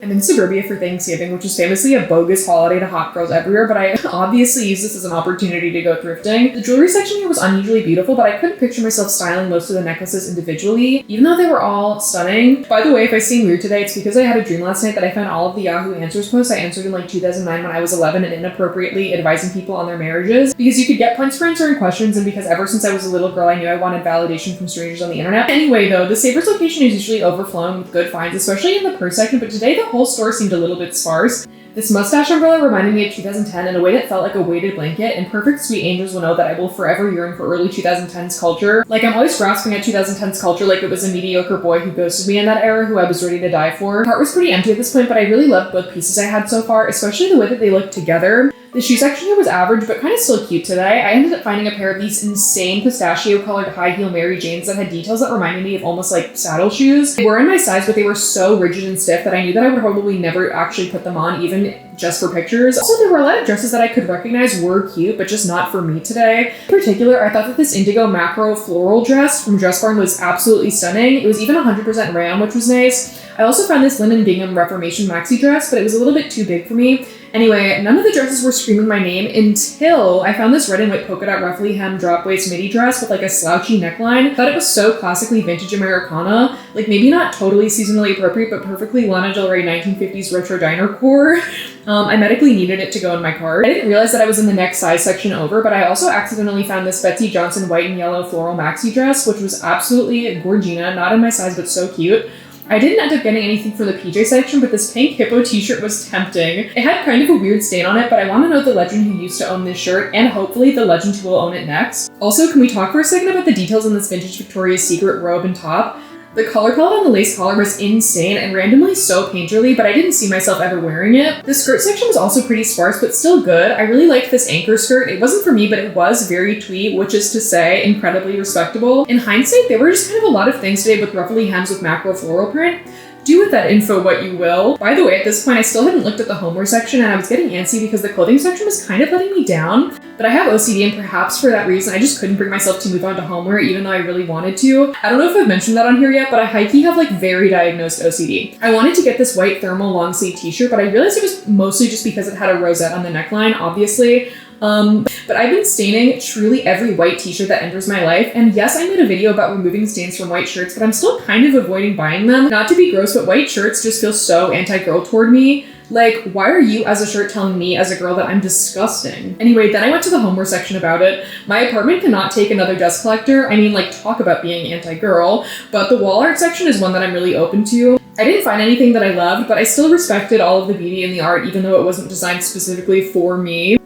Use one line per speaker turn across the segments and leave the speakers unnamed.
I'm in suburbia for Thanksgiving, which is famously a bogus holiday to hot girls everywhere, but I obviously use this as an opportunity to go thrifting. The jewelry section here was unusually beautiful, but I couldn't picture myself styling most of the necklaces individually, even though they were all stunning. By the way, if I seem weird today, it's because I had a dream last night that I found all of the Yahoo Answers posts I answered in like 2009 when I was 11 and inappropriately advising people on their marriages, because you could get points for answering questions, and because ever since I was a little girl I knew I wanted validation from strangers on the internet. Anyway though, the Savers location is usually overflowing with good finds, especially in the purse section, but today the whole store seemed a little bit sparse. This mustache umbrella reminded me of 2010 in a way that felt like a weighted blanket, and perfect sweet angels will know that I will forever yearn for early 2010s culture. Like, I'm always grasping at 2010s culture like it was a mediocre boy who ghosted me in that era who I was ready to die for. My heart was pretty empty at this point, but I really loved both pieces I had so far, especially the way that they looked together. The shoe section here was average, but kind of still cute today. I ended up finding a pair of these insane pistachio-colored high-heel Mary Janes that had details that reminded me of almost like saddle shoes. They were in my size, but they were so rigid and stiff that I knew that I would probably never actually put them on, even just for pictures. Also, there were a lot of dresses that I could recognize were cute, but just not for me today. In particular, I thought that this indigo macro floral dress from Dress Barn was absolutely stunning. It was even 100% rayon, which was nice. I also found this linen gingham Reformation maxi dress, but it was a little bit too big for me. Anyway, none of the dresses were screaming my name until I found this red and white polka dot ruffly hem drop waist midi dress with like a slouchy neckline. I thought it was so classically vintage Americana, like maybe not totally seasonally appropriate, but perfectly Lana Del Rey 1950s retro diner core. I medically needed it to go in my cart. I didn't realize that I was in the next size section over, but I also accidentally found this Betsy Johnson white and yellow floral maxi dress, which was absolutely gorgina, not in my size, but so cute. I didn't end up getting anything for the PJ section, but this pink hippo t-shirt was tempting. It had kind of a weird stain on it, but I want to know the legend who used to own this shirt, and hopefully the legend who will own it next. Also, can we talk for a second about the details in this vintage Victoria's Secret robe and top? The color palette on the lace collar was insane and randomly so painterly, but I didn't see myself ever wearing it. The skirt section was also pretty sparse, but still good. I really liked this anchor skirt. It wasn't for me, but it was very twee, which is to say, incredibly respectable. In hindsight, there were just kind of a lot of things today with ruffly hems with macro floral print. Do with that info what you will. By the way, at this point, I still hadn't looked at the homeware section, and I was getting antsy because the clothing section was kind of letting me down. But I have OCD, and perhaps for that reason, I just couldn't bring myself to move on to homeware, even though I really wanted to. I don't know if I've mentioned that on here yet, but I high-key have like very diagnosed OCD. I wanted to get this white thermal long sleeve t-shirt, but I realized it was mostly just because it had a rosette on the neckline, obviously. But I've been staining truly every white t-shirt that enters my life, and yes, I made a video about removing stains from white shirts, but I'm still kind of avoiding buying them. Not to be gross, but white shirts just feel so anti-girl toward me. Like, why are you as a shirt telling me as a girl that I'm disgusting? Anyway, then I went to the homeware section about it. My apartment cannot take another dust collector. I mean, like, talk about being anti-girl, but the wall art section is one that I'm really open to. I didn't find anything that I loved, but I still respected all of the beauty in the art, even though it wasn't designed specifically for me.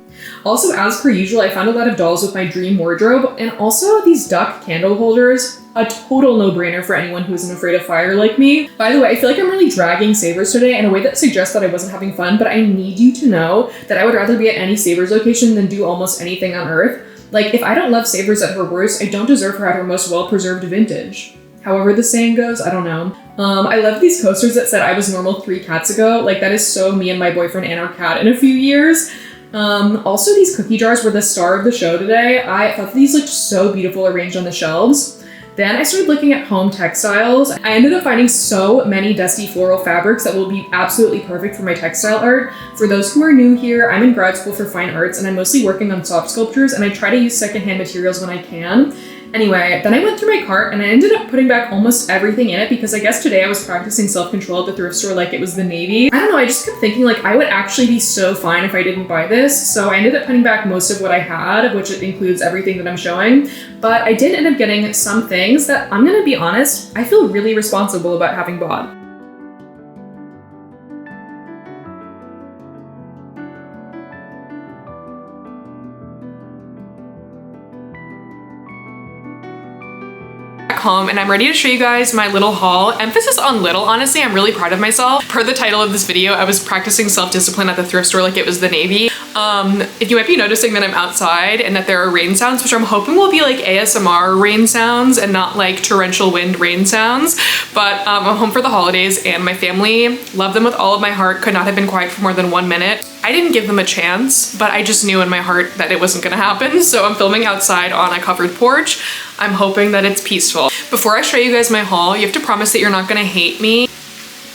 Also, as per usual, I found a lot of dolls with my dream wardrobe, and also these duck candle holders. A total no-brainer for anyone who isn't afraid of fire like me. By the way, I feel like I'm really dragging Savers today in a way that suggests that I wasn't having fun, but I need you to know that I would rather be at any Savers location than do almost anything on earth. Like, if I don't love Savers at her worst, I don't deserve her at her most well-preserved vintage. However the saying goes, I don't know. I love these coasters that said I was normal 3 cats ago. Like, that is so me and my boyfriend and our cat in a few years. Also, these cookie jars were the star of the show today. I thought these looked so beautiful arranged on the shelves. Then I started looking at home textiles. I ended up finding so many dusty floral fabrics that will be absolutely perfect for my textile art. For those who are new here, I'm in grad school for fine arts, and I'm mostly working on soft sculptures, and I try to use secondhand materials when I can. Anyway, then I went through my cart and I ended up putting back almost everything in it because I guess today I was practicing self-control at the thrift store like it was the Navy. I don't know, I just kept thinking like I would actually be so fine if I didn't buy this. So I ended up putting back most of what I had, which includes everything that I'm showing. But I did end up getting some things that, I'm gonna be honest, I feel really responsible about having bought. Home, and I'm ready to show you guys my little haul. Emphasis on little, honestly. I'm really proud of myself. Per the title of this video, I was practicing self-discipline at the thrift store like it was the Navy. If you might be noticing that I'm outside and that there are rain sounds, which I'm hoping will be like ASMR rain sounds and not like torrential wind rain sounds. But I'm home for the holidays and my family, love them with all of my heart, could not have been quiet for more than 1 minute. I didn't give them a chance, but I just knew in my heart that it wasn't gonna happen. So I'm filming outside on a covered porch. I'm hoping that it's peaceful. Before I show you guys my haul, you have to promise that you're not gonna hate me.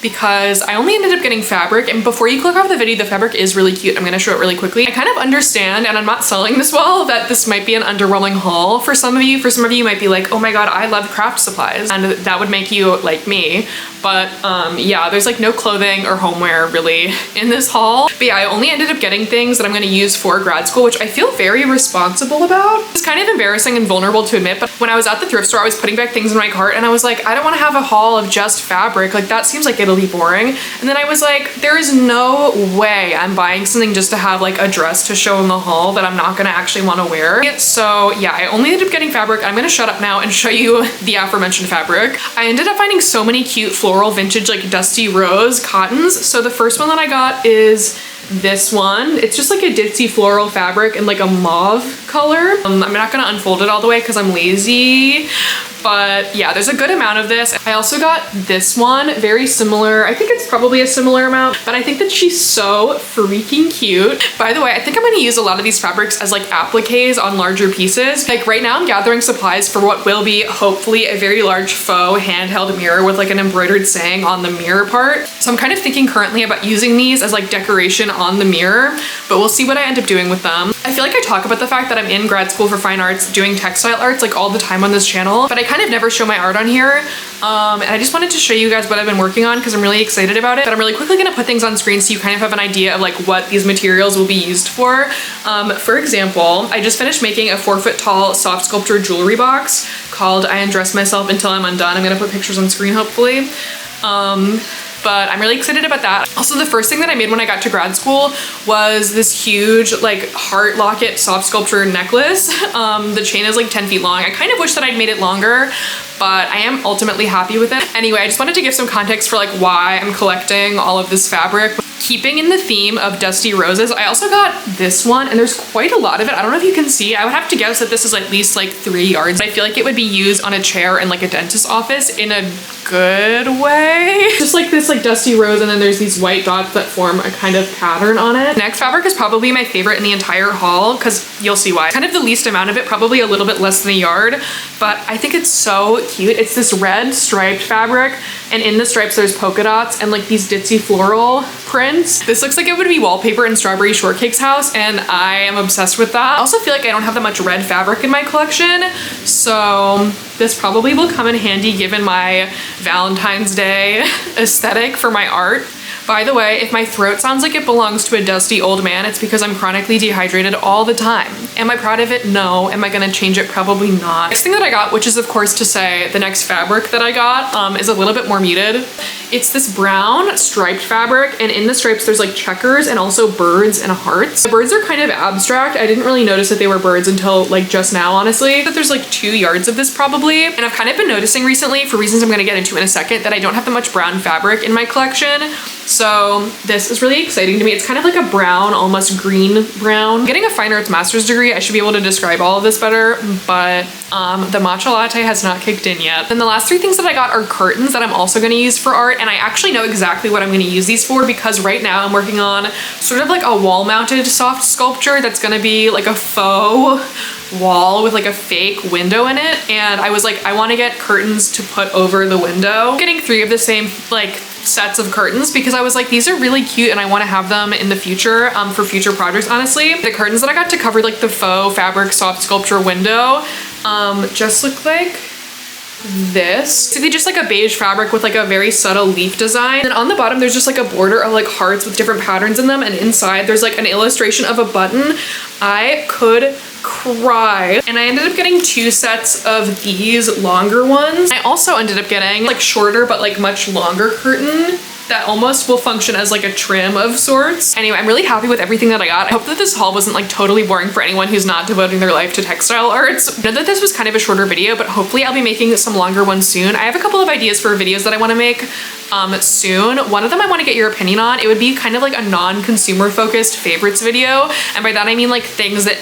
because I only ended up getting fabric, and before you click off the video, the fabric is really cute. I'm gonna show it really quickly. I kind of understand, and I'm not selling this well, that this might be an underwhelming haul for some of you. For some of you might be like, oh my god, I love craft supplies, and that would make you like me. But yeah, there's like no clothing or homeware really in this haul. But yeah, I only ended up getting things that I'm gonna use for grad school, which I feel very responsible about. It's kind of embarrassing and vulnerable to admit, but when I was at the thrift store, I was putting back things in my cart and I was like, I don't wanna have a haul of just fabric. Like that seems like it'll be boring. And then I was like, there is no way I'm buying something just to have like a dress to show in the haul that I'm not gonna actually wanna wear. So yeah, I only ended up getting fabric. I'm gonna shut up now and show you the aforementioned fabric. I ended up finding so many cute floral vintage like dusty rose cottons. So the first one that I got is this one. It's just like a ditzy floral fabric in like a mauve color. I'm not gonna unfold it all the way because I'm lazy, but yeah, there's a good amount of this. I also got this one, very similar. I think it's probably a similar amount, but I think that she's so freaking cute. By the way, I think I'm gonna use a lot of these fabrics as like appliques on larger pieces. Like right now I'm gathering supplies for what will be hopefully a very large faux handheld mirror with like an embroidered saying on the mirror part. So I'm kind of thinking currently about using these as like decoration on the mirror, but we'll see what I end up doing with them. I feel like I talk about the fact that I'm in grad school for fine arts doing textile arts like all the time on this channel, but I kind of never show my art on here. And I just wanted to show you guys what I've been working on because I'm really excited about it. But I'm really quickly gonna put things on screen so you kind of have an idea of like what these materials will be used for. For example, I just finished making a 4-foot tall soft sculpture jewelry box called I Undress Myself Until I'm Undone. I'm gonna put pictures on screen hopefully. But I'm really excited about that. Also, the first thing that I made when I got to grad school was this huge like heart locket soft sculpture necklace. The chain is like 10 feet long. I kind of wish that I'd made it longer, but I am ultimately happy with it. Anyway, I just wanted to give some context for like why I'm collecting all of this fabric. Keeping in the theme of dusty roses, I also got this one, and there's quite a lot of it. I don't know if you can see. I would have to guess that this is at least like 3 yards. I feel like it would be used on a chair in like a dentist's office in a good way. Just like this like dusty rose, and then there's these white dots that form a kind of pattern on it. Next fabric is probably my favorite in the entire haul because you'll see why. Kind of the least amount of it, probably a little bit less than a yard, but I think it's so cute. It's this red striped fabric, and in the stripes there's polka dots and like these ditzy floral prints. This looks like it would be wallpaper in Strawberry Shortcake's house, and I am obsessed with that. I also feel like I don't have that much red fabric in my collection, so this probably will come in handy given my Valentine's Day aesthetic for my art. By the way, if my throat sounds like it belongs to a dusty old man, it's because I'm chronically dehydrated all the time. Am I proud of it? No. Am I gonna change it? Probably not. Next thing that I got, which is of course to say the next fabric that I got is a little bit more muted. It's this brown striped fabric, and in the stripes there's like checkers and also birds and hearts. The birds are kind of abstract. I didn't really notice that they were birds until like just now, honestly. But there's like 2 yards of this probably. And I've kind of been noticing recently, for reasons I'm gonna get into in a second, that I don't have that much brown fabric in my collection. So this is really exciting to me. It's kind of like a brown, almost green brown. Getting a fine arts master's degree, I should be able to describe all of this better, but the matcha latte has not kicked in yet. And the last 3 things that I got are curtains that I'm also gonna use for art, and I actually know exactly what I'm gonna use these for because right now I'm working on sort of like a wall-mounted soft sculpture that's gonna be like a faux wall with like a fake window in it, and I was like, I want to get curtains to put over the window. I'm getting 3 of the same like sets of curtains because I was like, these are really cute and I want to have them in the future for future projects. Honestly, the curtains that I got to cover like the faux fabric soft sculpture window just look like this. So they just like a beige fabric with like a very subtle leaf design, and on the bottom there's just like a border of like hearts with different patterns in them, and inside there's like an illustration of a button. I could cry. And I ended up getting 2 sets of these longer ones. I also ended up getting like shorter but like much longer curtain that almost will function as like a trim of sorts. Anyway, I'm really happy with everything that I got. I hope that this haul wasn't like totally boring for anyone who's not devoting their life to textile arts. I know that this was kind of a shorter video, but hopefully I'll be making some longer ones soon. I have a couple of ideas for videos that I want to make soon. One of them I want to get your opinion on. It would be kind of like a non-consumer focused favorites video, and by that I mean like things that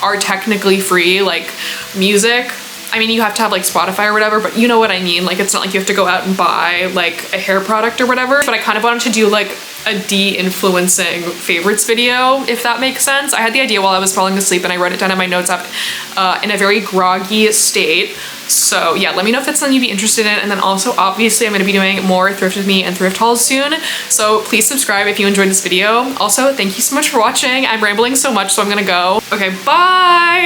are technically free, like music. I mean, you have to have like Spotify or whatever, but you know what I mean. Like, it's not like you have to go out and buy like a hair product or whatever. But I kind of wanted to do like a de-influencing favorites video, if that makes sense. I had the idea while I was falling asleep and I wrote it down in my notes app in a very groggy state. So yeah, let me know if that's something you'd be interested in. And then also, obviously, I'm going to be doing more thrift with me and thrift hauls soon. So please subscribe if you enjoyed this video. Also, thank you so much for watching. I'm rambling so much, so I'm going to go. Okay, bye!